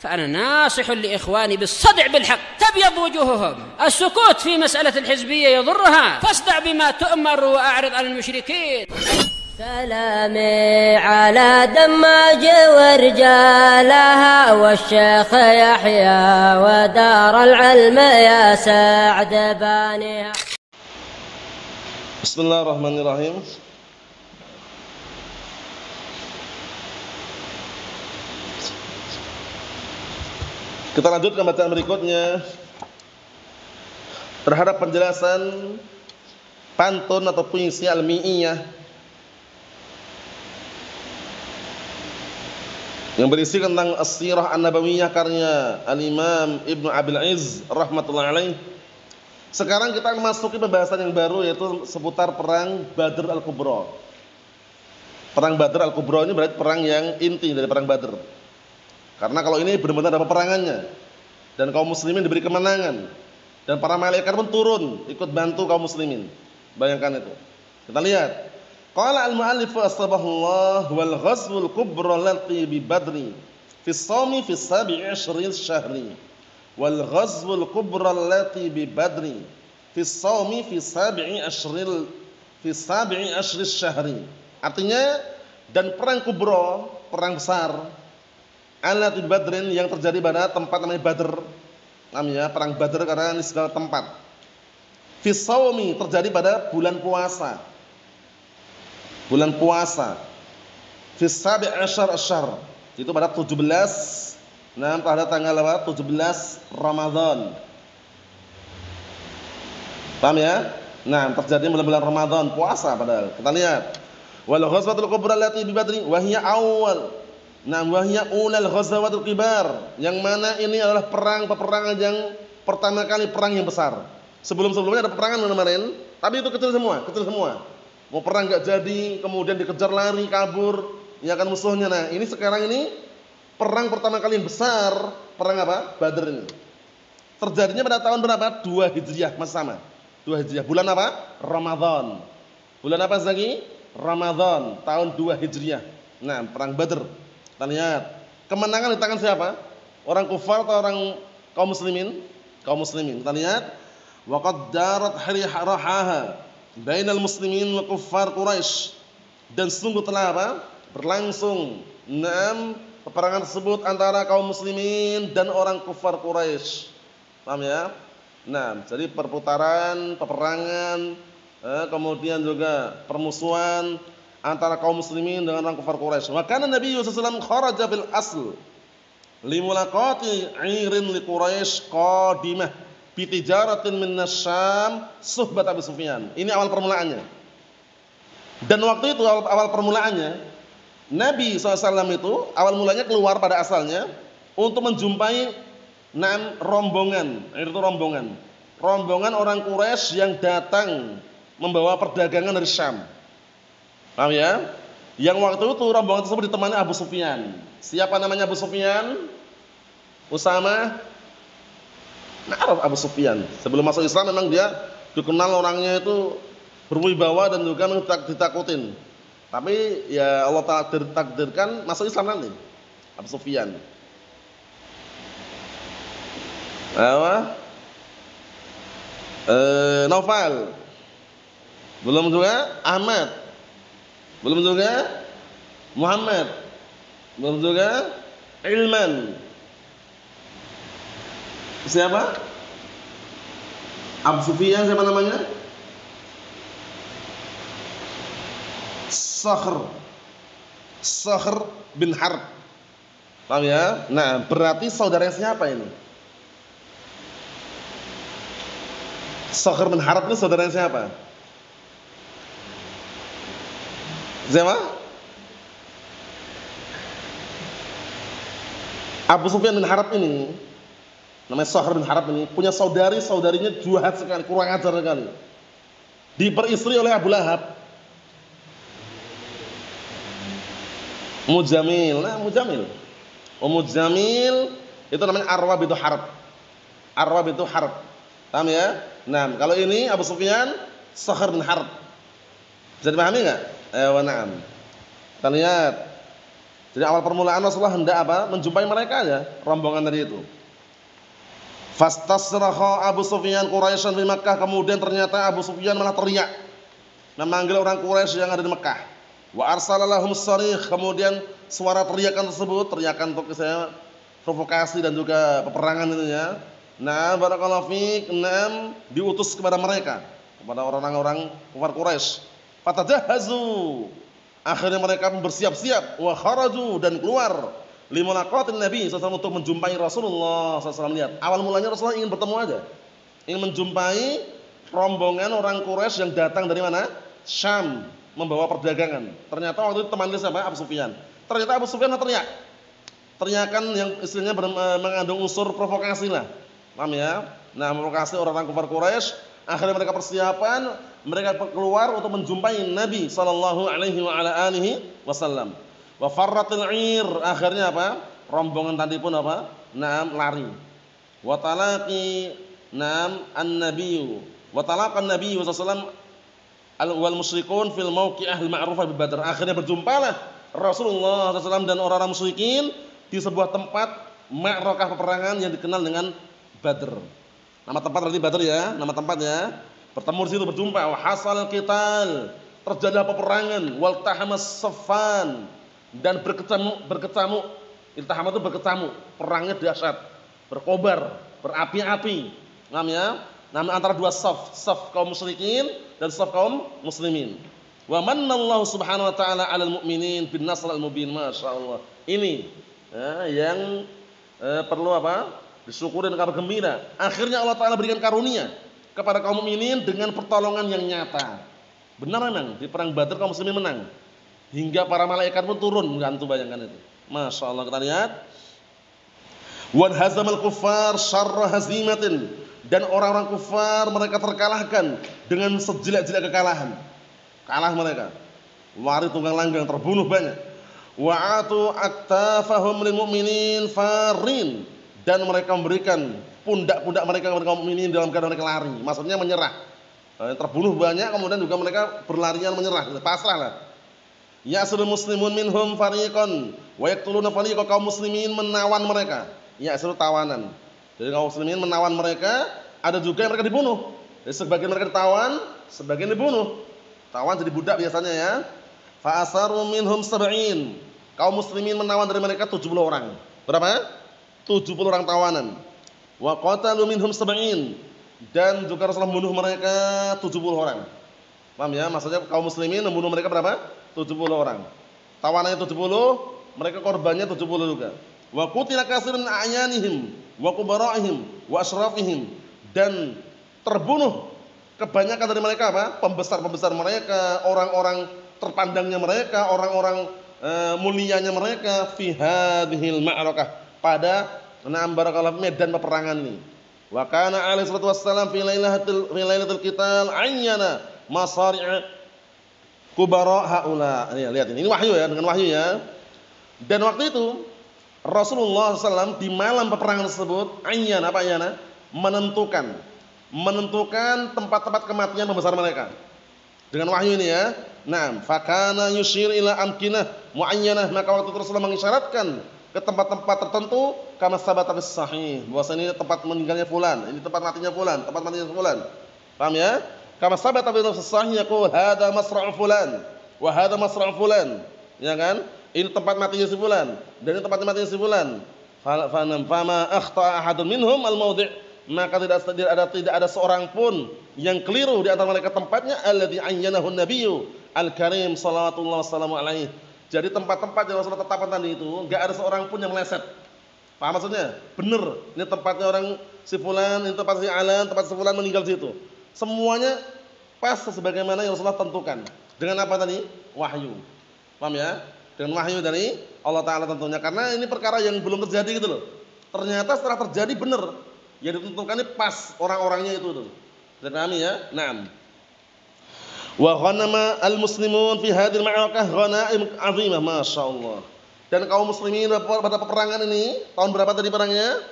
فأنا ناصح لإخواني بالصدع بالحق تبيض وجوههم. السكوت في مسألة الحزبية يضرها، فاصدع بما تؤمر وأعرض عن المشركين. سلامي على دماج ورجالها والشيخ يحيى ودار العلم يا سعد بانيها. بسم الله الرحمن الرحيم. Kita lanjut ke bacaan berikutnya terhadap penjelasan pantun atau puisi al-mi'iyah yang berisi tentang as-sirah an-nabawiyah karya al-Imam Ibnu Abil Izz rahmatullahi alaih. Sekarang kita akan masuki pembahasan yang baru, yaitu seputar perang Badr al-Kubra. Perang Badr al-Kubra ini berarti perang yang inti dari perang Badr. Karena kalau ini benar-benar ada peperangannya dan kaum muslimin diberi kemenangan dan para malaikat pun turun ikut bantu kaum muslimin. Bayangkan itu. Kita lihat. Qala al-mu'allif asbahullah wal ghazwul kubra lati bi badri fi shaumi fi sabi'i ashril syahri wal ghazwul kubra lati bi badri fi shaumi fi sabi'i ashril syahri. Artinya, dan perang kubra, perang besar Alati Badrin yang terjadi pada tempat namanya Badr. Namanya perang Badr karena ini segala tempat. Fi shaumi terjadi pada bulan puasa. Bulan puasa. Fi sabi' asyar asyar. Itu pada 17 pada tanggal 17 Ramadan. Paham ya? Nah, terjadi bulan-bulan Ramadan, puasa padahal. Kita lihat. Wal ghazwatul kubra allati bi Badri wa hiya awal. Nah, wahya ulal ghazawatul kibar, yang mana ini adalah peperangan yang pertama kali, perang yang besar. Sebelum-sebelumnya ada peperangan kemarin, tapi itu kecil semua. Mau perang enggak jadi, kemudian dikejar lari, kabur, ya kan musuhnya. Nah, ini sekarang ini perang pertama kali yang besar, perang apa? Badr ini. Terjadinya pada tahun berapa? 2 Hijriah, masih sama. 2 Hijriah. Bulan apa? Ramadan. Bulan apa lagi? Ramadan, tahun 2 Hijriah. Nah, perang Badr. Kita lihat, kemenangan di tangan siapa? Orang kufar atau orang kaum muslimin? Kaum muslimin. Kita lihat, waqad darat harihaha bainal muslimin wa kuffar Quraisy. Dan sungguh telah apa? Berlangsung 6 peperangan tersebut antara kaum muslimin dan orang kufar Quraisy. Paham ya? Nah, jadi perputaran, peperangan, kemudian juga permusuhan antara kaum muslimin dengan orang kafir Quraisy. Wa kana Nabi sallallahu alaihi wasallam kharaja bil asl li mulaqati 'irin li Quraisy qadimah bi tijaratin min Syam suhbat Abu Sufyan. Ini awal permulaannya. Dan waktu itu awal permulaannya Nabi SAW itu awal mulanya keluar pada asalnya untuk menjumpai 6 rombongan. Itu rombongan orang Quraisy yang datang membawa perdagangan dari Syam. Paham ya? Yang waktu itu rombongan tersebut ditemani Abu Sufyan. Siapa namanya Abu Sufyan? Usama. Nah, Abu Sufyan. Sebelum masuk Islam memang dia dikenal orangnya itu berwibawa dan juga ditakutin. Tapi ya Allah takdirkan masuk Islam nanti. Abu Sufyan. Apa? Naufal. Belum juga Ahmad. Belum juga Muhammad. Belum juga Ilman. Siapa? Abu Sufyan siapa namanya? Sakhr bin Harb. Paham ya? Nah, berarti saudara siapa ini? Sakhr bin Harb itu saudara siapa? Siapa? Abu Sufyan bin Harb ini, namanya Sakhr bin Harb ini, punya saudarinya jahat sekali, kurang ajar sekali. Diperistri oleh Abu Lahab. Mujamil. Nah, Mujamil itu namanya Arwa bintu Harb. Paham ya? Nah, kalau ini Abu Sufyan, Sakhr bin Harb. Bisa dipahami enggak? Na'am. Kita lihat. Jadi awal permulaan Rasulullah hendak apa? Menjumpai mereka aja, rombongan tadi itu. Fastasrakha Abu Sufyan Quraisyan di Makkah, kemudian ternyata Abu Sufyan malah teriak memanggil orang Quraisy yang ada di Mekah. Wa arsalalahum sarikh, kemudian suara teriakan tersebut, teriakan untuk saya provokasi dan juga peperangan itu ya. Nah, barakallahu fiik, diutus kepada mereka, kepada orang-orang kafir Quraisy. Fatajahazu, akhirnya mereka bersiap-siap, wa kharaju, dan keluar limulaqatin Nabi SAW untuk menjumpai Rasulullah SAW. Lihat, awal mulanya Rasulullah ingin bertemu aja, ingin menjumpai rombongan orang Quraisy yang datang dari mana? Syam, membawa perdagangan. Ternyata waktu itu temannya siapa? Abu Sufyan. Ternyata Abu Sufyan teriakan yang istilahnya mengandung unsur provokasi lah. Paham ya? Nah, provokasi orang-orang kafir Quraisy. Akhirnya mereka persiapan, mereka keluar untuk menjumpai Nabi sallallahu alaihi wa ala alihi wasallam. Wa farratil 'ir, akhirnya apa? Rombongan tadi pun apa? Lari. Wa talaqi an-nabiyyu. Wa talaqan nabiyyu sallallahu wal musyrikun fil mawqi'ah al-ma'rufah bi Badr. Akhirnya berjumpalah Rasulullah SAW dan orang-orang musyrikin di sebuah tempat ma'rakah peperangan yang dikenal dengan Badr. Nama tempat berarti Badr ya, nama tempat ya. Bertemu di situ, berjumpa. Wa hasal qital, terjadilah peperangan. Wal tahamas saffan, dan berkecamuk. Iltahama itu berkecamuk, perangnya dahsyat, berkobar, berapi-api. Paham ya? Nama antara dua saf kaum musyrikin dan saf kaum muslimin. Wa manallahu subhanahu wa ta'ala 'alal mu'minin bin nasr al-mubin. Masyaallah. Ini yang perlu apa? Disyukuri dan kabar gembira. Akhirnya Allah Ta'ala berikan karunia kepada kaum mukminin dengan pertolongan yang nyata. Benar memang di perang Badar kaum muslimin menang. Hingga para malaikat pun turun, gantu bayangkan itu. Masya Allah, kita lihat. Wan hazamal kuffar syarra hazimatin, dan orang-orang kufar mereka terkalahkan dengan sejelek-jelek kekalahan. Kalah mereka. Lari tunggang langgang, terbunuh banyak. Wa'atu aktafahum lil mu'minin farin, dan mereka memberikan pundak-pundak mereka kepada kaum mukminin dalam keadaan mereka lari. Maksudnya menyerah. Terbunuh banyak, kemudian juga mereka berlarian menyerah, pasrah lah. Ya'sul muslimun minhum fariqan wa yaqtuluna fariqan, kaum muslimin menawan mereka. Ya'sul tawanan. Jadi kaum muslimin menawan mereka, ada juga yang mereka dibunuh. Jadi sebagian mereka ditawan, sebagian dibunuh. Tawan jadi budak biasanya ya. Fa asaru minhum 70. Kaum muslimin menawan dari mereka 70 orang. Berapa? 70 orang tawanan. Wa qatalu minhum 70, dan juga Rasulullah membunuh mereka 70 orang. Paham ya? Maksudnya kaum muslimin membunuh mereka berapa? 70 orang. Tawanannya 70, mereka korbannya 70 juga. Wa qutila katsirun min a'yanihim wa kubara'ihim wa asyrafihim, dan terbunuh kebanyakan dari mereka apa? Pembesar-pembesar mereka, orang-orang terpandangnya mereka, orang-orang mulianya mereka fi hadhil ma'rakah, pada barakallahu medan peperangan ini. Wa kana alaihi salatu wassalam fi lailatul qital ayyana masari' kubara haula. Lihat ini wahyu ya, dengan wahyu ya. Dan waktu itu Rasulullah SAW di malam peperangan tersebut ayyana, apa ayyana? Menentukan tempat-tempat kematian pembesar mereka. Dengan wahyu ini ya. Naam, fakana yushir ila amkinah muayyanah, maka waktu itu Rasulullah mengisyaratkan ke tempat-tempat tertentu, kama sabata fis sahih, bahwasanya ini tempat meninggalnya fulan, ini tempat matinya fulan, tempat matinya fulan. Paham ya? Kama sabata fis sahih yaqul hadza masra'u fulan wa hadza masra'u fulan. Ya kan? Ini tempat matinya si fulan dan ini tempat matinya si fulan. Fama akhta ahadun minhum al-mawdi', maka tidak ada seorang pun yang keliru di antara mereka tempatnya alladzi ayyanahu an-nabiyyu al-karim sallallahu alaihi. Jadi tempat-tempat yang Rasulullah tetapkan tadi itu enggak ada seorang pun yang meleset. Paham maksudnya? Benar. Ini tempatnya orang si fulan, ini tempat si alan, tempat si fulan meninggal di situ. Semuanya pas sebagaimana yang Rasulullah tentukan. Dengan apa tadi? Wahyu. Paham ya? Dengan wahyu dari Allah Ta'ala tentunya. Karena ini perkara yang belum terjadi gitu loh. Ternyata setelah terjadi benar. Yang ditentukan ini pas orang-orangnya itu tuh. Dan kami ya. Naam. Wa ghanama al-muslimun fi hadhil ma'rakah ghanaim 'azimah, masyaallah. Dan kaum muslimin pada peperangan ini, tahun berapa tadi perangnya?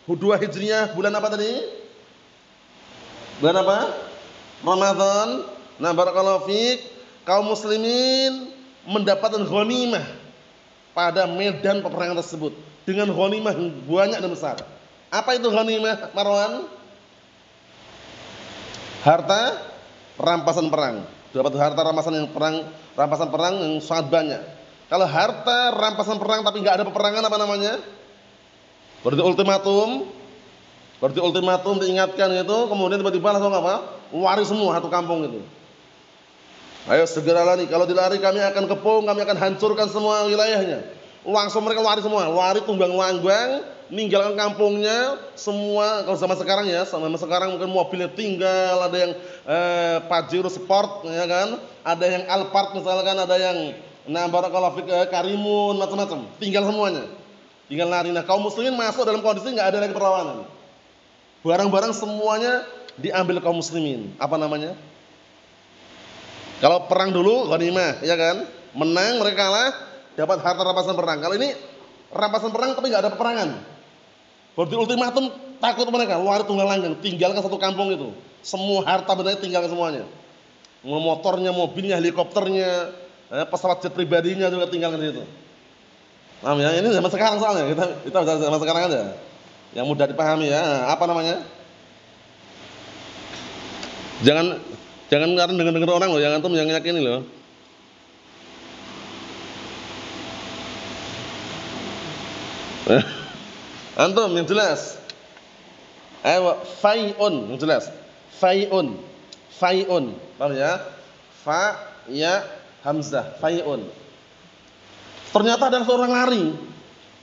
2 Hijriah, bulan apa tadi? Bulan apa? Ramadan. Nah, barakallahu fiik, kaum muslimin mendapatkan ghanimah. pada medan peperangan tersebut dengan ghanimah yang banyak dan besar. Apa itu ghanimah, Marwan? Harta rampasan perang. Dapat harta rampasan perang yang sangat banyak. Kalau harta rampasan perang tapi nggak ada peperangan, apa namanya? Berarti ultimatum diingatkan itu, kemudian tiba-tiba langsung apa? Lari semua satu kampung itu. Ayo segera lari, kalau dilari kami akan kepung, kami akan hancurkan semua wilayahnya. Langsung mereka lari semua, lari tunggang-langgang, meninggalkan kampungnya semua. Kalau zaman sekarang ya, zaman sekarang mungkin mobilnya tinggal, ada yang Pajero Sport, ya kan? Ada yang Alphard misalkan, ada yang barakallahu fik Karimun, macam-macam. Tinggal semuanya, tinggal lari. Nah, kaum muslimin masuk dalam kondisi nggak ada lagi perlawanan. Barang-barang semuanya diambil kaum muslimin. Apa namanya? Kalau perang dulu ghanimah, ya kan? Menang mereka kalah, dapat harta rampasan perang. Kalau ini rampasan perang tapi nggak ada peperangan. Berarti ultimatum, takut mereka, lari tunggang-langgang, tinggalkan satu kampung itu. Semua harta bendanya tinggalkan semuanya. Motornya, mobilnya, helikopternya, pesawat jet pribadinya juga tinggalkan itu. Paham ya? Ini zaman sekarang soalnya. Kita zaman sekarang aja. Yang mudah dipahami ya. Apa namanya? Jangan dengar orang loh, yang antum yang yakini loh. Antum yang jelas. Ayo fai'un yang jelas. Fai'un. Paham ya? Fa ya hamzah, fai'un. Ternyata ada seorang lari.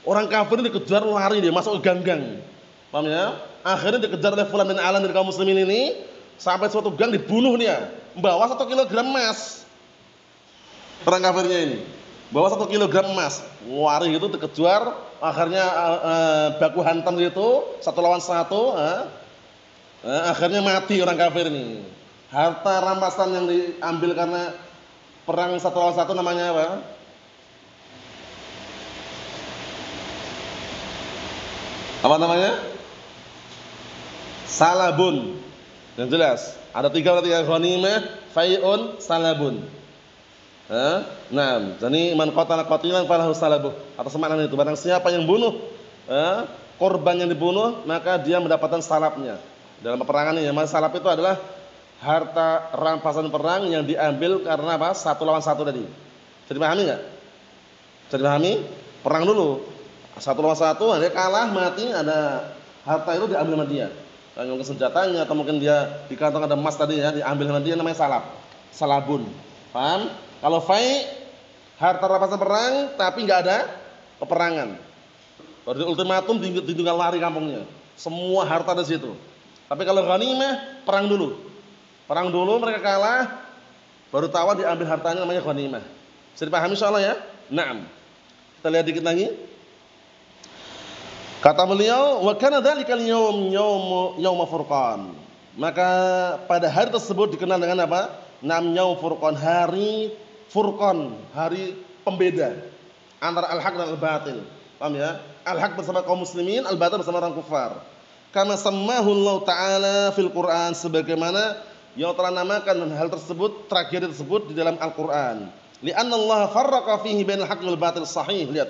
Orang kafir dikejar, lari dia masuk ke ganggang. Paham ya? Akhirnya dikejar oleh fulan bin alan dari kaum muslimin ini. Sampai suatu gang dibunuh dia, membawa 1 kilogram emas. Orang kafirnya ini bawa 1 kilogram emas, lari itu dikejar, akhirnya baku hantam gitu, 1 lawan 1, akhirnya mati orang kafir ini. Harta rampasan yang diambil karena perang 1 lawan 1 namanya apa? Apa namanya? Salabun. Yang jelas, ada 3 ghanimah, fai'un, salabun. Nah, jadi man qatala qatilan falahu salabuh. Atas makna itu, barang siapa yang bunuh korban yang dibunuh, maka dia mendapatkan salabnya. Dalam peperangan ini, salab itu adalah harta rampasan perang yang diambil karena apa? 1 lawan 1 tadi. Bisa dipahami enggak? Bisa dipahami? Perang dulu. 1 lawan 1, dia kalah, mati, ada harta itu diambil sama dia. Mungkin senjatanya atau mungkin dia di kantong ada emas tadi ya, diambil sama dia, namanya salab. Salabun. Paham? Kalau fai harta rampasan perang tapi enggak ada peperangan. Berarti ultimatum ditinggal lari kampungnya. Semua harta di situ. Tapi kalau ghanimah perang dulu. Perang dulu mereka kalah, baru tahu diambil hartanya, namanya ghanimah. Bisa dipahami insyaallah ya? Naam. Kita lihat dikit lagi. Kata beliau, wa kana dzalikal yaum furqan. Maka pada hari tersebut dikenal dengan apa? Yaum furqan, hari furqan, hari pembeda antara al-haq dan al-batil. Paham ya? Al-haq bersama kaum muslimin, al-batil bersama orang kufar. Kama sammahu Allah Ta'ala fil Qur'an, sebagaimana yang telah namakan hal tersebut, tragedi tersebut di dalam Al-Qur'an. Li'anna Allah farraqa fihi bainal haqqi wal batil sahih. Lihat.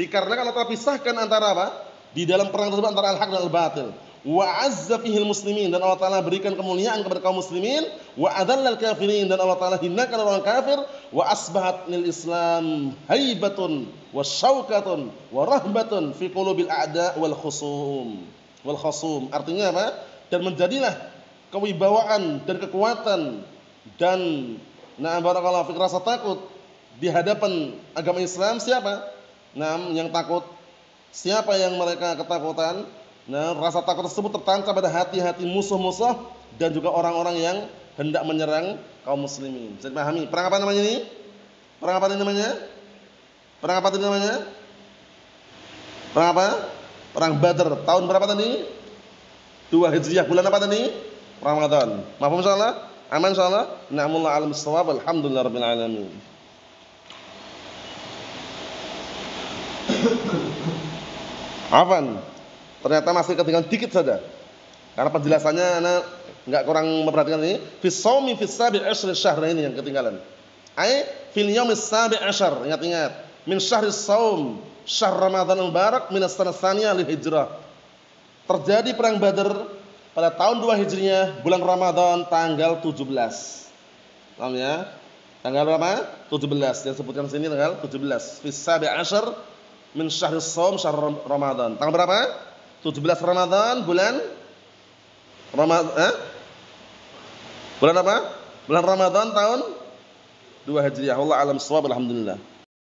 Dikarenakan Allah telah pisahkan antara apa? Di dalam perang tersebut antara al-haq dan al-batil. Wa azza fihil muslimin, dan Allah Ta'ala berikan kemuliaan kepada kaum muslimin. Wa adallal kafirin, dan Allah Ta'ala hinakan orang kafir. Wa asbahat lil Islam haibatun wa syaukatun wa rahbatun fi qulubil a'da wal khusum. Artinya apa? Dan menjadilah kewibawaan dan kekuatan dan barakallahu fik, rasa takut di hadapan agama Islam. Siapa? Yang takut. Siapa yang mereka ketakutan? Rasa takut tersebut tertancap pada hati-hati musuh-musuh dan juga orang-orang yang hendak menyerang kaum muslimin. Bisa dipahami? Perang apa namanya ini? Perang apa ini namanya? Perang apa ini namanya? Perang apa? Perang Badar. Tahun berapa tadi? 2 Hijriah. Bulan apa tadi? Ramadan. Mafhum insyaallah? Aman insyaallah? Na'amullah alam bissawab. Alhamdulillahirabbil alamin. Afan, ternyata masih ketinggalan dikit saja. Karena penjelasannya anak enggak kurang memperhatikan ini. Fi shaumi fi sabi' asyr syahr, ini yang ketinggalan. Ai fil yaumis sabi' asyr, ingat-ingat. min syahris shaum, syahr Ramadan al-mubarak min as-sanah tsaniyah lil hijrah. Terjadi perang Badar pada tahun 2 Hijriah, bulan Ramadan tanggal 17. Paham ya? Tanggal berapa? 17. Yang sebutkan sini tanggal 17. Fi sabi' asyar min syahris shaum, syahr Ramadan. Tanggal berapa? 17 Ramadan, bulan Ramadan. Bulan apa? Bulan Ramadan tahun 2 Hijriah. Allah alam shawab, alhamdulillah.